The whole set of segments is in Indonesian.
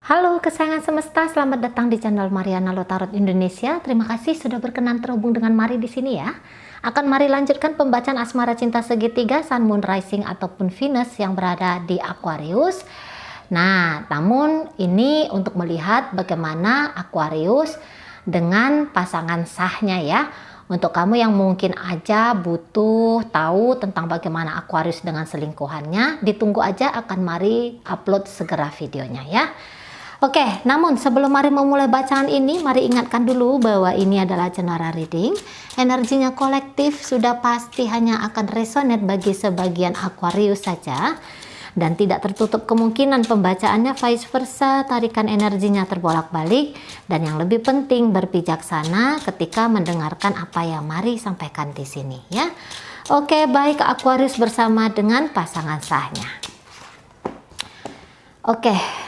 Halo kesayangan semesta, selamat datang di channel Mariana Lotarot Indonesia. Terima kasih sudah berkenan terhubung dengan Mari di sini ya. Akan Mari lanjutkan pembacaan asmara cinta segitiga Sun, Moon, Rising ataupun Venus yang berada di Aquarius. Nah, namun ini untuk melihat bagaimana Aquarius dengan pasangan sahnya ya. Untuk kamu yang mungkin aja butuh tahu tentang bagaimana Aquarius dengan selingkuhannya, ditunggu aja, akan Mari upload segera videonya ya. Oke, namun sebelum Mari memulai bacaan ini, mari ingatkan dulu bahwa ini adalah general reading. Energinya kolektif sudah pasti hanya akan resonate bagi sebagian Aquarius saja. Dan tidak tertutup kemungkinan pembacaannya vice versa, tarikan energinya terbolak-balik. Dan yang lebih penting, berbijaksana ketika mendengarkan apa yang Mari sampaikan di sini ya. Oke, baik Aquarius bersama dengan pasangan sahnya. Oke.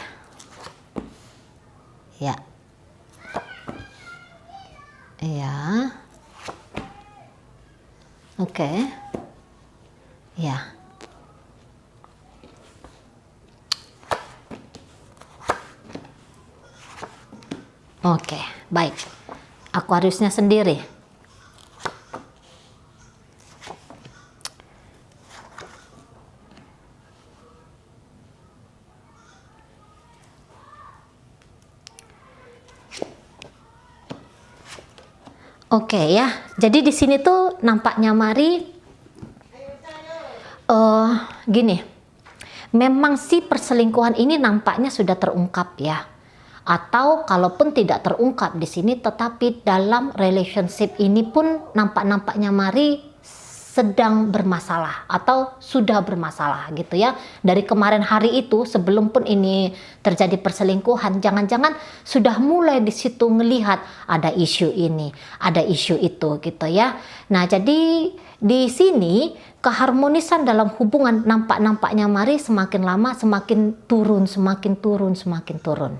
Ya. Ya. Oke. Ya. Oke, baik. Aquariusnya sendiri. Oke ya, jadi di sini tuh nampaknya Mari gini, memang sih perselingkuhan ini nampaknya sudah terungkap ya, atau kalaupun tidak terungkap di sini, tetapi dalam relationship ini pun nampaknya Mari sedang bermasalah atau sudah bermasalah gitu ya. Dari kemarin hari itu, sebelum pun ini terjadi perselingkuhan, jangan-jangan sudah mulai di situ ngelihat ada isu ini, ada isu itu gitu ya. Nah, jadi di sini keharmonisan dalam hubungan nampaknya Mari semakin lama semakin turun, semakin turun, semakin turun.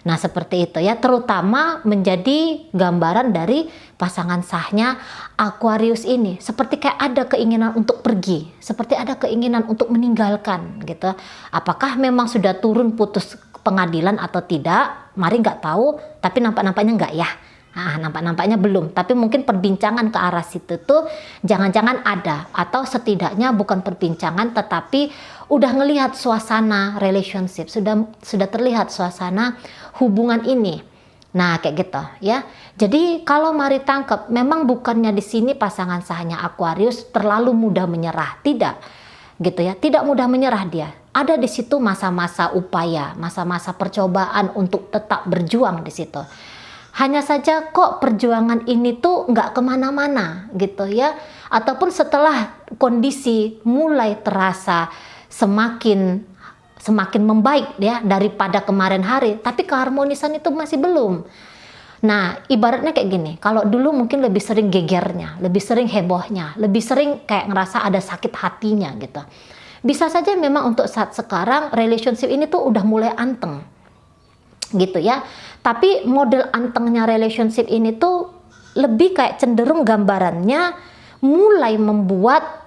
Nah, seperti itu ya, terutama menjadi gambaran dari pasangan sahnya Aquarius ini. Seperti kayak ada keinginan untuk pergi, seperti ada keinginan untuk meninggalkan gitu. Apakah memang sudah turun putus pengadilan atau tidak? Mari nggak tahu, tapi nampaknya nggak ya. Nah, nampaknya belum, tapi mungkin perbincangan ke arah situ tuh jangan-jangan ada, atau setidaknya bukan perbincangan tetapi udah ngelihat suasana relationship, sudah terlihat suasana hubungan ini. Nah, kayak gitu ya. Jadi kalau Mari tangkap, memang bukannya di sini pasangan sahnya Aquarius terlalu mudah menyerah, tidak gitu ya, tidak mudah menyerah dia. Ada di situ masa-masa upaya, masa-masa percobaan untuk tetap berjuang di situ. Hanya saja kok perjuangan ini tuh nggak kemana-mana gitu ya. Ataupun setelah kondisi mulai terasa semakin membaik ya daripada kemarin hari, tapi keharmonisan itu masih belum. Nah, ibaratnya kayak gini, kalau dulu mungkin lebih sering gegernya, lebih sering hebohnya, lebih sering kayak ngerasa ada sakit hatinya gitu. Bisa saja memang untuk saat sekarang relationship ini tuh udah mulai anteng gitu ya. Tapi model antengnya relationship ini tuh lebih kayak cenderung gambarannya mulai membuat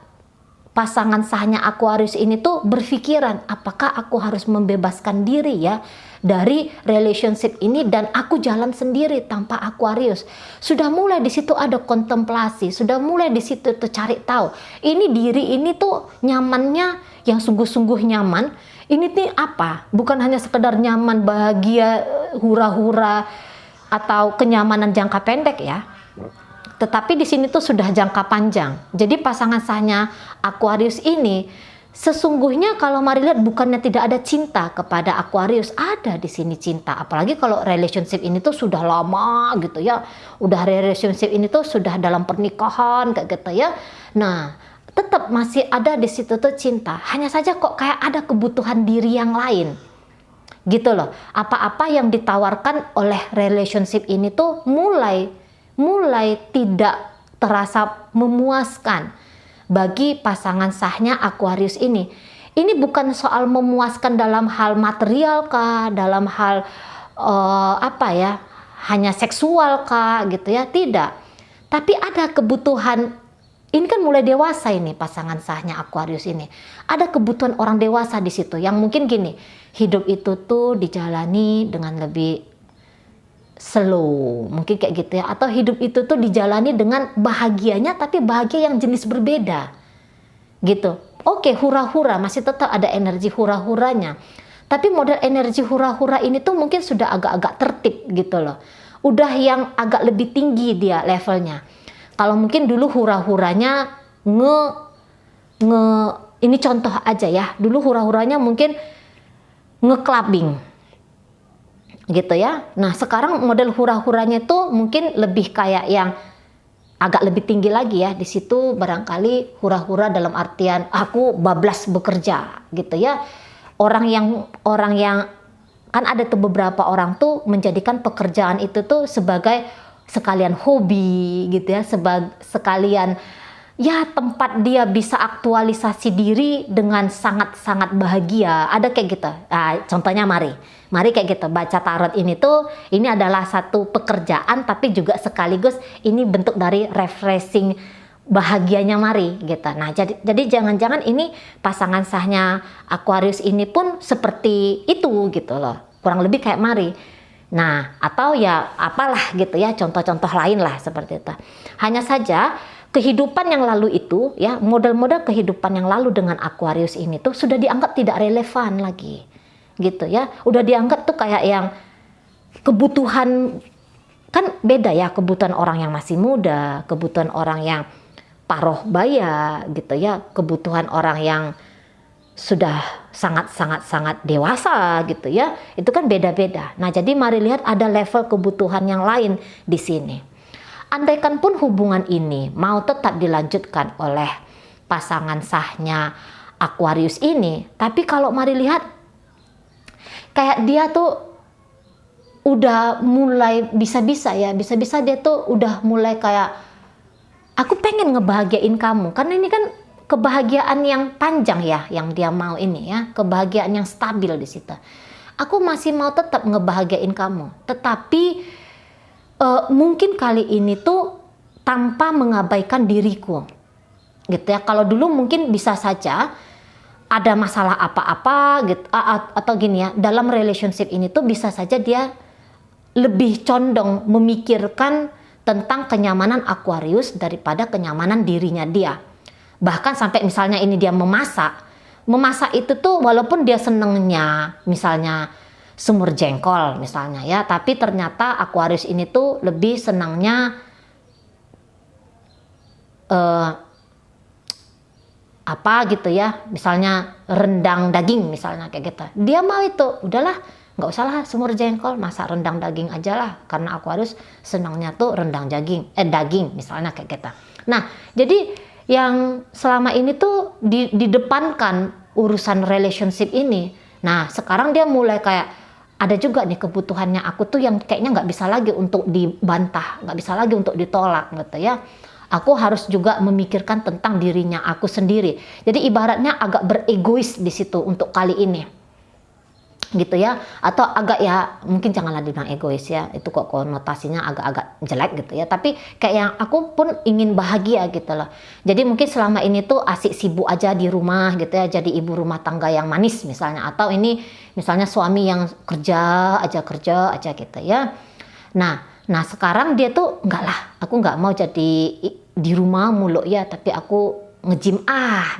pasangan sahnya Aquarius ini tuh berpikiran, apakah aku harus membebaskan diri ya dari relationship ini dan aku jalan sendiri tanpa Aquarius. Sudah mulai di situ ada kontemplasi, sudah mulai di situ tuh cari tahu. Ini diri ini tuh nyamannya yang sungguh-sungguh nyaman. Ini nih apa? Bukan hanya sekedar nyaman, bahagia, hura-hura atau kenyamanan jangka pendek ya. Tetapi di sini tuh sudah jangka panjang. Jadi pasangan sahnya Aquarius ini sesungguhnya kalau Mari lihat bukannya tidak ada cinta kepada Aquarius, ada di sini cinta. Apalagi kalau relationship ini tuh sudah lama gitu ya. Udah relationship ini tuh sudah dalam pernikahan kayak gitu ya. Nah, tetap masih ada di situ tuh cinta. Hanya saja kok kayak ada kebutuhan diri yang lain. Gitu loh. Apa-apa yang ditawarkan oleh relationship ini tuh mulai tidak terasa memuaskan bagi pasangan sahnya Aquarius ini. Ini bukan soal memuaskan dalam hal material kah, dalam hal hanya seksual kah gitu ya, tidak. Tapi ada kebutuhan ini kan mulai dewasa ini pasangan sahnya Aquarius ini. Ada kebutuhan orang dewasa di situ yang mungkin gini, hidup itu tuh dijalani dengan lebih slow, mungkin kayak gitu ya. Atau hidup itu tuh dijalani dengan bahagianya, tapi bahagia yang jenis berbeda, gitu. Oke, hura-hura, masih tetap ada energi hura-huranya. Tapi model energi hura-hura ini tuh mungkin sudah agak-agak tertib gitu loh. Udah yang agak lebih tinggi dia levelnya. Kalau mungkin dulu hura-huranya ini contoh aja ya. Dulu hura-huranya mungkin nge-clubbing gitu ya. Nah, sekarang model hura-huranya itu mungkin lebih kayak yang agak lebih tinggi lagi ya. Di situ barangkali hura-hura dalam artian aku bablas bekerja gitu ya. Orang yang kan ada tuh beberapa orang tuh menjadikan pekerjaan itu tuh sebagai sekalian hobi gitu ya, sekalian ya tempat dia bisa aktualisasi diri dengan sangat-sangat bahagia. Ada kayak gitu. Nah, contohnya Mari kayak gitu. Baca tarot ini tuh, ini adalah satu pekerjaan tapi juga sekaligus ini bentuk dari refreshing bahagianya Mari gitu. Nah, jadi jangan-jangan ini pasangan sahnya Aquarius ini pun seperti itu gitu loh. Kurang lebih kayak Mari. Nah, atau ya apalah gitu ya, contoh-contoh lain lah seperti itu. Hanya saja kehidupan yang lalu itu ya, model-model kehidupan yang lalu dengan Aquarius ini tuh sudah dianggap tidak relevan lagi. Gitu ya. Udah dianggap tuh kayak yang kebutuhan, kan beda ya kebutuhan orang yang masih muda, kebutuhan orang yang paroh baya gitu ya, kebutuhan orang yang sudah sangat dewasa gitu ya, itu kan beda-beda. Nah, jadi mari lihat ada level kebutuhan yang lain di sini. Andaikan pun hubungan ini mau tetap dilanjutkan oleh pasangan sahnya Aquarius ini, tapi kalau mari lihat kayak dia tuh udah mulai bisa-bisa dia tuh udah mulai kayak aku pengen ngebahagiain kamu, karena ini kan kebahagiaan yang panjang ya yang dia mau ini ya, kebahagiaan yang stabil di situ. Aku masih mau tetap ngebahagiain kamu, tetapi mungkin kali ini tuh tanpa mengabaikan diriku gitu ya. Kalau dulu mungkin bisa saja ada masalah apa-apa gitu, atau gini ya, dalam relationship ini tuh bisa saja dia lebih condong memikirkan tentang kenyamanan Aquarius daripada kenyamanan dirinya dia. Bahkan sampai misalnya ini dia memasak itu tuh walaupun dia senengnya misalnya semur jengkol misalnya ya, tapi ternyata Aquarius ini tuh lebih senangnya apa gitu ya, misalnya rendang daging misalnya kayak gitu. Dia mau itu, udahlah nggak usah lah semur jengkol, masak rendang daging aja lah, karena Aquarius senangnya tuh rendang daging misalnya kayak gitu. Nah, jadi yang selama ini tuh didepankan urusan relationship ini. Nah, sekarang dia mulai kayak ada juga nih kebutuhannya aku tuh yang kayaknya nggak bisa lagi untuk dibantah, nggak bisa lagi untuk ditolak gitu ya. Aku harus juga memikirkan tentang dirinya aku sendiri. Jadi ibaratnya agak beregois di situ untuk kali ini. Gitu ya, atau agak ya mungkin janganlah dibilang egois ya, itu kok konotasinya agak-agak jelek gitu ya, tapi kayak yang aku pun ingin bahagia gitu loh. Jadi mungkin selama ini tuh asik sibuk aja di rumah gitu ya, jadi ibu rumah tangga yang manis misalnya, atau ini misalnya suami yang kerja aja gitu ya. Nah sekarang dia tuh enggak lah, aku nggak mau jadi di rumah mulu ya, tapi aku nge-gym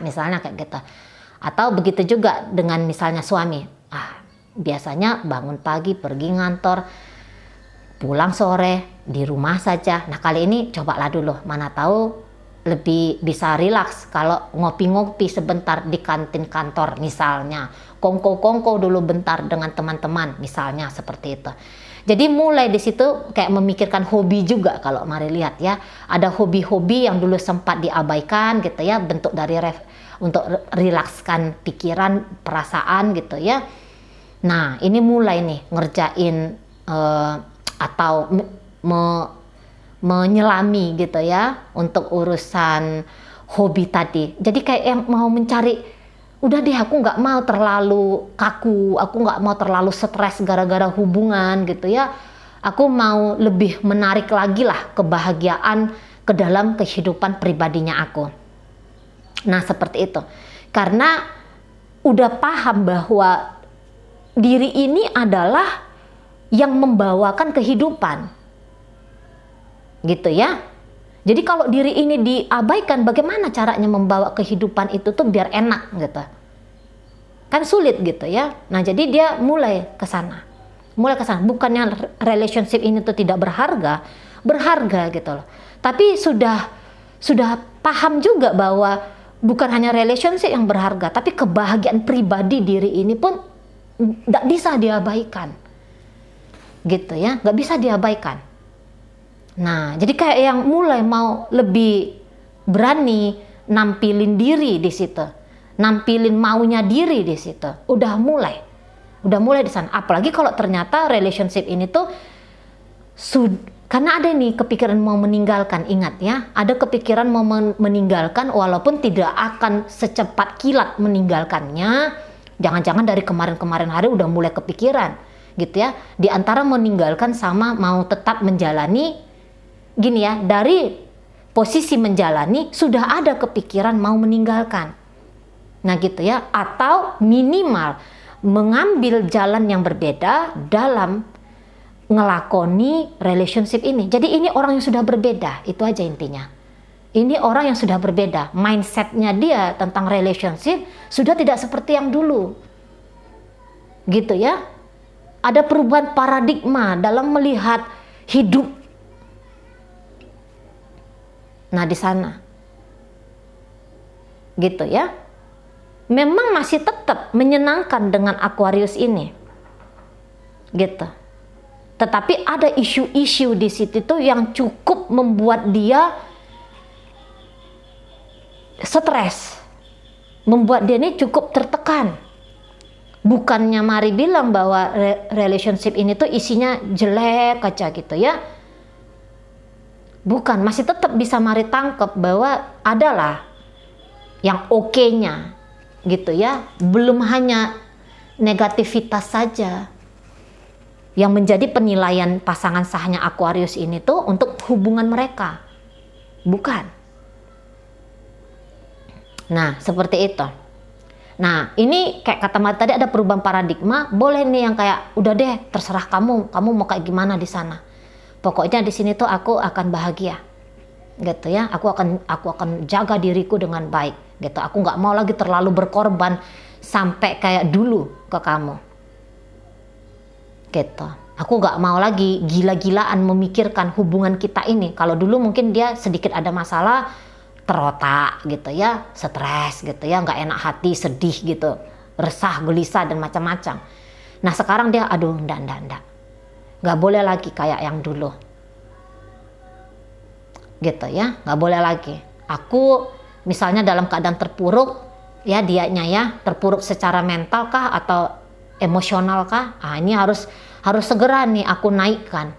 misalnya kayak gitu. Atau begitu juga dengan misalnya suami, biasanya bangun pagi pergi ngantor, pulang sore di rumah saja. Nah kali ini cobalah dulu, mana tahu lebih bisa rilaks kalau ngopi-ngopi sebentar di kantin kantor misalnya, kongko-kongko dulu bentar dengan teman-teman misalnya seperti itu. Jadi mulai di situ kayak memikirkan hobi juga. Kalau mari lihat ya, ada hobi-hobi yang dulu sempat diabaikan gitu ya, bentuk dari untuk rilakskan pikiran, perasaan gitu ya. Nah ini mulai nih ngerjain atau menyelami gitu ya untuk urusan hobi tadi. Jadi kayak yang mau mencari, udah deh aku nggak mau terlalu kaku, aku nggak mau terlalu stres gara-gara hubungan gitu ya. Aku mau lebih menarik lagi lah kebahagiaan ke dalam kehidupan pribadinya aku. Nah, seperti itu. Karena udah paham bahwa diri ini adalah yang membawakan kehidupan. Gitu ya. Jadi kalau diri ini diabaikan, bagaimana caranya membawa kehidupan itu tuh biar enak gitu. Kan sulit gitu ya. Nah, jadi dia mulai ke sana. Bukannya relationship ini tuh tidak berharga gitu loh. Tapi sudah paham juga bahwa bukan hanya relationship yang berharga, tapi kebahagiaan pribadi diri ini pun nggak bisa diabaikan, gitu ya, nggak bisa diabaikan. Nah, jadi kayak yang mulai mau lebih berani nampilin diri di situ, nampilin maunya diri di situ, udah mulai di sana. Apalagi kalau ternyata relationship ini tuh karena ada nih kepikiran mau meninggalkan, ingat ya, ada kepikiran mau meninggalkan walaupun tidak akan secepat kilat meninggalkannya. Jangan-jangan dari kemarin-kemarin hari udah mulai kepikiran gitu ya. Di antara meninggalkan sama mau tetap menjalani, gini ya, dari posisi menjalani sudah ada kepikiran mau meninggalkan. Nah gitu ya, atau minimal mengambil jalan yang berbeda dalam ngelakoni relationship ini. Jadi ini orang yang sudah berbeda, itu aja intinya. Ini orang yang sudah berbeda, mindsetnya dia tentang relationship sudah tidak seperti yang dulu, gitu ya. Ada perubahan paradigma dalam melihat hidup. Nah di sana, gitu ya. Memang masih tetap menyenangkan dengan Aquarius ini, gitu. Tetapi ada isu-isu di situ tuh yang cukup membuat dia stres, membuat dia ini cukup tertekan. Bukannya Mari bilang bahwa relationship ini tuh isinya jelek aja gitu ya. Bukan, masih tetap bisa Mari tangkap bahwa adalah yang oke-nya gitu ya. Belum hanya negativitas saja yang menjadi penilaian pasangan sahnya Aquarius ini tuh untuk hubungan mereka. Bukan. Nah, seperti itu. Nah, ini kayak kata Mari tadi ada perubahan paradigma. Boleh nih yang kayak udah deh terserah kamu mau kayak gimana di sana. Pokoknya di sini tuh aku akan bahagia. Gitu ya. Aku akan jaga diriku dengan baik gitu. Aku nggak mau lagi terlalu berkorban sampai kayak dulu ke kamu. Gitu. Aku nggak mau lagi gila-gilaan memikirkan hubungan kita ini. Kalau dulu mungkin dia sedikit ada masalah, terotak gitu ya, stres gitu ya, nggak enak hati, sedih gitu, resah, gelisah dan macam-macam. Nah sekarang dia aduh ndak, nggak boleh lagi kayak yang dulu, gitu ya, nggak boleh lagi. Aku misalnya dalam keadaan terpuruk, ya dianya ya terpuruk secara mental kah atau emosional kah? Ah ini harus segera nih aku naikkan.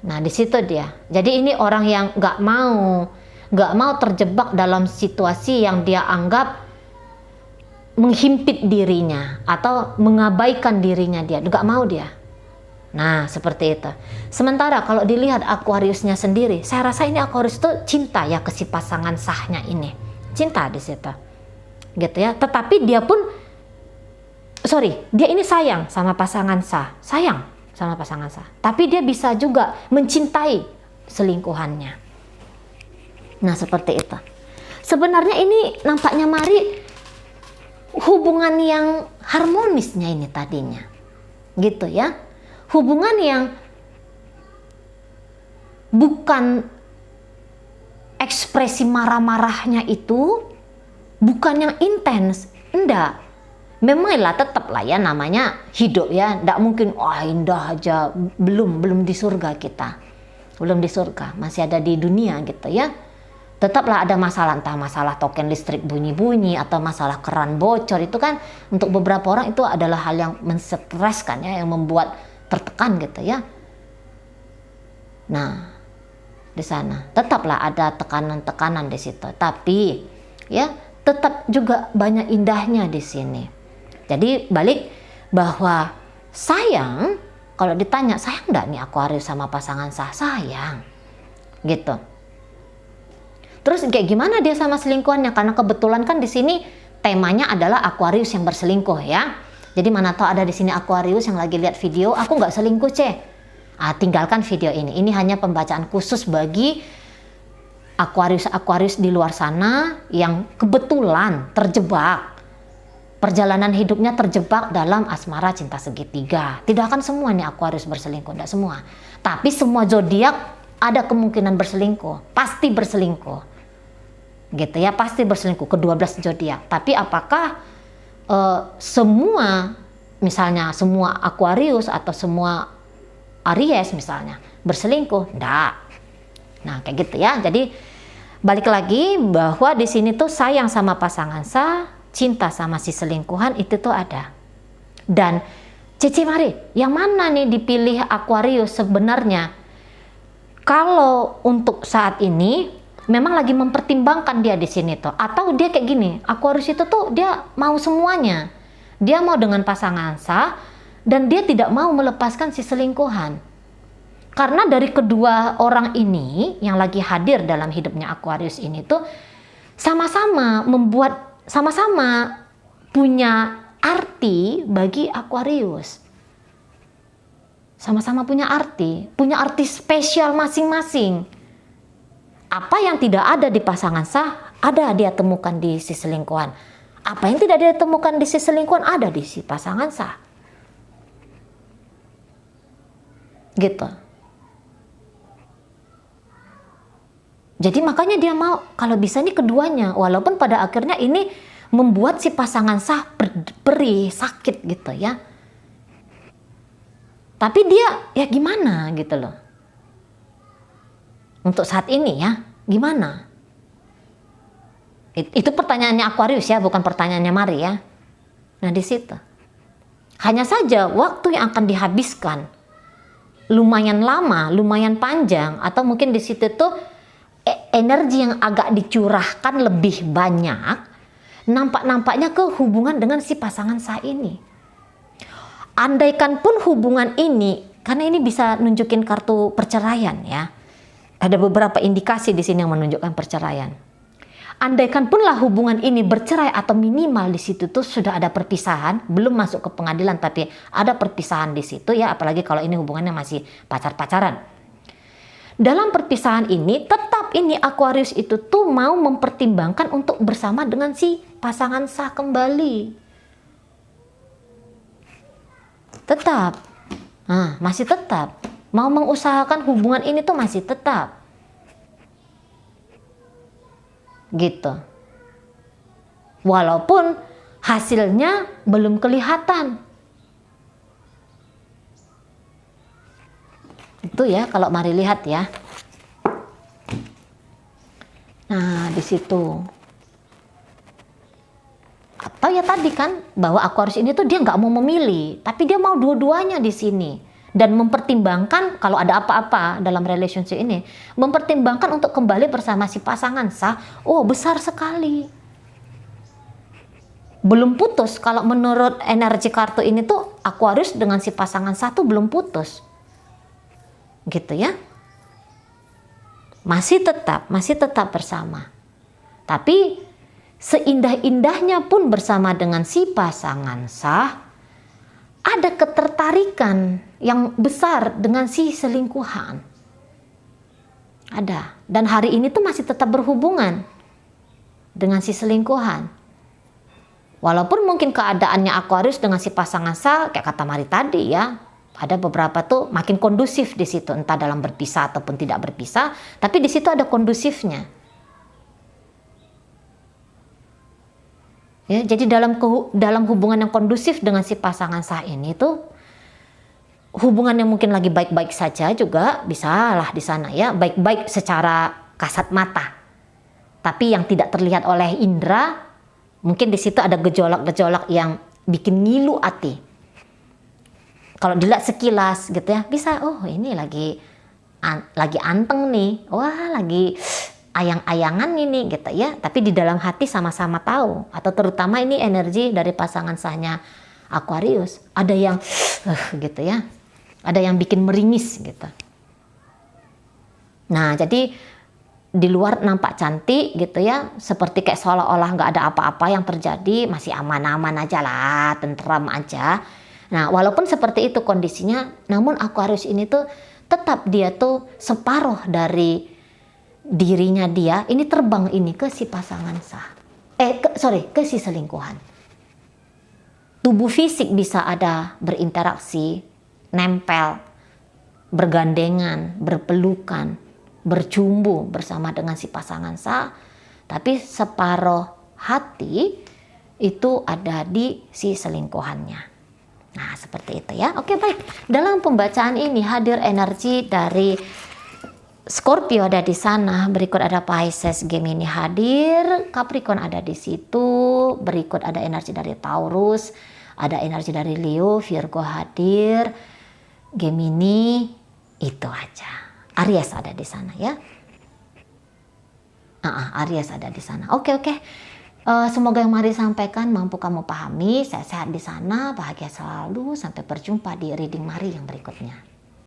Nah di situ dia. Jadi ini orang yang nggak mau terjebak dalam situasi yang dia anggap menghimpit dirinya atau mengabaikan dirinya dia. Nggak mau dia. Nah seperti itu. Sementara kalau dilihat Aquariusnya sendiri, saya rasa ini Aquarius itu cinta ya ke si pasangan sahnya ini. Cinta di situ. Gitu ya. Tetapi dia ini sayang sama pasangan sah. Tapi dia bisa juga mencintai selingkuhannya. Nah, seperti itu. Sebenarnya ini nampaknya Mari hubungan yang harmonisnya ini tadinya. Gitu ya. Hubungan yang bukan ekspresi marah-marahnya itu bukan yang intens. Enggak. Memanglah tetap lah ya namanya hidup ya, nggak mungkin indah aja, belum di surga kita, belum di surga, masih ada di dunia gitu ya. Tetaplah ada masalah, entah masalah token listrik bunyi-bunyi atau masalah keran bocor, itu kan untuk beberapa orang itu adalah hal yang menstreskan ya, yang membuat tertekan gitu ya. Nah di sana tetaplah ada tekanan-tekanan di situ, tapi ya tetap juga banyak indahnya di sini. Jadi balik bahwa sayang, kalau ditanya sayang enggak nih Aquarius sama pasangan sah, sayang. gitu. Terus kayak gimana dia sama selingkuhannya? Karena kebetulan kan di sini temanya adalah Aquarius yang berselingkuh ya. Jadi mana tahu ada di sini Aquarius yang lagi lihat video, aku nggak selingkuh tinggalkan video ini. Ini hanya pembacaan khusus bagi Aquarius di luar sana yang kebetulan terjebak. Perjalanan hidupnya terjebak dalam asmara cinta segitiga. Tidak akan semua nih Aquarius berselingkuh, tidak semua. Tapi semua zodiak ada kemungkinan berselingkuh, pasti berselingkuh. Gitu ya, pasti berselingkuh ke-12 zodiak. Tapi apakah semua, misalnya semua Aquarius atau semua Aries misalnya berselingkuh? Enggak. Nah, kayak gitu ya. Jadi balik lagi bahwa di sini tuh sayang sama pasangan cinta sama si selingkuhan itu tuh ada. Dan Cici Mari, yang mana nih dipilih Aquarius sebenarnya? Kalau untuk saat ini memang lagi mempertimbangkan dia di sini tuh, atau dia kayak gini, Aquarius itu tuh dia mau semuanya, dia mau dengan pasangan dan dia tidak mau melepaskan si selingkuhan. Karena dari kedua orang ini yang lagi hadir dalam hidupnya Aquarius ini tuh sama-sama punya arti bagi Aquarius. Sama-sama punya arti spesial masing-masing. Apa yang tidak ada di pasangan ada dia temukan di si selingkuhan. Apa yang tidak dia temukan di si selingkuhan ada di si pasangan gitu. Jadi makanya dia mau kalau bisa nih keduanya, walaupun pada akhirnya ini membuat si pasangan perih, sakit gitu ya. Tapi dia ya gimana gitu loh. Untuk saat ini ya, gimana? Itu pertanyaannya Aquarius ya, bukan pertanyaannya Mari ya. Nah di situ. Hanya saja waktu yang akan dihabiskan lumayan lama, lumayan panjang, atau mungkin di situ tuh energi yang agak dicurahkan lebih banyak, nampaknya ke hubungan dengan si pasangan ini. Andaikan pun hubungan ini, karena ini bisa nunjukin kartu perceraian ya. Ada beberapa indikasi di sini yang menunjukkan perceraian. Andaikan punlah hubungan ini bercerai atau minimal di situ tuh sudah ada perpisahan, belum masuk ke pengadilan tapi ada perpisahan di situ ya, apalagi kalau ini hubungannya masih pacar-pacaran. Dalam perpisahan ini tetap ini Aquarius itu tuh mau mempertimbangkan untuk bersama dengan si pasangan kembali. Tetap. Masih tetap. Mau mengusahakan hubungan ini tuh masih tetap. Gitu. Walaupun hasilnya belum kelihatan. Itu ya kalau Mari lihat ya. Nah, di situ. Atau ya tadi kan bahwa Aquarius ini tuh dia nggak mau memilih, tapi dia mau dua-duanya di sini. Dan mempertimbangkan kalau ada apa-apa dalam relationship ini, mempertimbangkan untuk kembali bersama si pasangan besar sekali. Belum putus, kalau menurut energi kartu ini tuh Aquarius dengan si pasangan tuh belum putus. Gitu ya. Masih tetap bersama. Tapi seindah-indahnya pun bersama dengan si pasangan ada ketertarikan yang besar dengan si selingkuhan. Ada. Dan hari ini tuh masih tetap berhubungan dengan si selingkuhan. Walaupun mungkin keadaannya Aquarius dengan si pasangan kayak kata Mari tadi ya, ada beberapa tuh makin kondusif di situ, entah dalam berpisah ataupun tidak berpisah, tapi di situ ada kondusifnya. Ya, jadi dalam hubungan yang kondusif dengan si pasangan ini tuh hubungan yang mungkin lagi baik-baik saja juga bisa lah di sana ya, baik-baik secara kasat mata. Tapi yang tidak terlihat oleh indera, mungkin di situ ada gejolak-gejolak yang bikin ngilu hati. Kalau dilihat sekilas gitu ya, bisa ini lagi anteng nih, wah lagi ayang-ayangan ini gitu ya, tapi di dalam hati sama-sama tahu, atau terutama ini energi dari pasangan Aquarius, ada yang gitu ya, ada yang bikin meringis gitu. Nah, jadi di luar nampak cantik gitu ya, seperti kayak seolah-olah nggak ada apa-apa yang terjadi, masih aman-aman aja lah, tentram aja. Nah, walaupun seperti itu kondisinya, namun Aquarius ini tuh tetap dia tuh separuh dari dirinya dia ini terbang ini ke si pasangan ke si selingkuhan. Tubuh fisik bisa ada berinteraksi, nempel, bergandengan, berpelukan, bercumbu bersama dengan si pasangan sah, tapi separuh hati itu ada di si selingkuhannya. Nah, seperti itu ya. Oke, baik. Dalam pembacaan ini hadir energi dari Scorpio ada di sana, berikut ada Pisces, Gemini hadir, Capricorn ada di situ, berikut ada energi dari Taurus, ada energi dari Leo, Virgo hadir, Gemini, itu aja. Aries ada di sana ya. Aries ada di sana. Oke. Semoga yang Mari sampaikan mampu kamu pahami. Sehat-sehat di sana, bahagia selalu. Sampai berjumpa di reading Mari yang berikutnya.